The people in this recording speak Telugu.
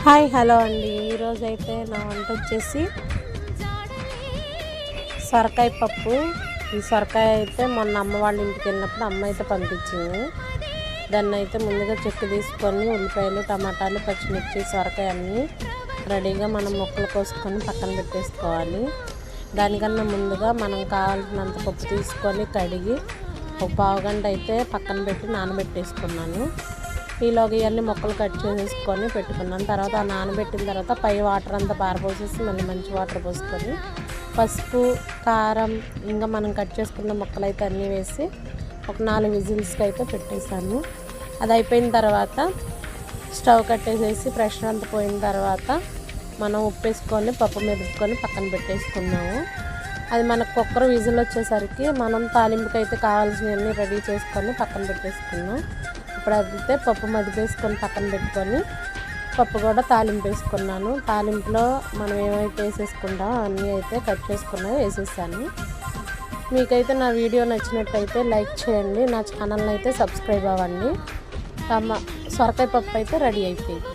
హాయ్ హలో అండి. ఈరోజైతే నా వంట వచ్చేసి సొరకాయ పప్పు. ఈ సొరకాయ అయితే మొన్న అమ్మ వాళ్ళ ఇంటికి వెళ్ళినప్పుడు అమ్మ అయితే పంపించింది. దాన్ని అయితే ముందుగా చెక్కు తీసుకొని ఉల్లిపాయలు, టమాటాలు, పచ్చిమిర్చి, సొరకాయ అన్నీ రెడీగా మనం ముక్కలు కోసుకొని పక్కన పెట్టేసుకోవాలి. దానికన్నా ముందుగా మనం కావాల్సినంత పప్పు తీసుకొని కడిగి ఒక పావుగంట అయితే పక్కన పెట్టి నానబెట్టేసుకున్నాను. ఈలోగా ఇవన్నీ ముక్కలు కట్ చేసేసుకొని పెట్టుకున్నాను. తర్వాత ఆ నానబెట్టిన తర్వాత పై వాటర్ అంతా పారపోసేసి మళ్ళీ మంచి వాటర్ పోసుకొని పసుపు, కారం, ఇంకా మనం కట్ చేసుకున్న ముక్కలు అయితే అన్నీ వేసి ఒక 4 విజిల్స్కి అయితే పెట్టేశాను. అది అయిపోయిన తర్వాత స్టవ్ కట్టేసేసి ప్రెషర్ అంతా పోయిన తర్వాత మనం ఉప్పు వేసుకొని పప్పు మెదుపుకొని పక్కన పెట్టేసుకున్నాము. అది మనకు కుక్కర్ విజిల్ వచ్చేసరికి మనం తాలింపుకి అయితే కావాల్సినవన్నీ రెడీ చేసుకొని పక్కన పెట్టేసుకున్నాం. ఇప్పుడు అదైతే పప్పు మదిపేసుకొని పక్కన పెట్టుకొని పప్పు కూడా తాలింపు వేసుకున్నాను. తాలింపులో మనం ఏమైతే వేసేసుకుంటామో అన్నీ అయితే కట్ చేసుకున్నవి వేసేసాను. మీకైతే నా వీడియో నచ్చినట్టయితే లైక్ చేయండి, నా ఛానల్ని అయితే సబ్స్క్రైబ్ అవ్వండి. సొరకాయ పప్పు అయితే రెడీ అయిపోయింది.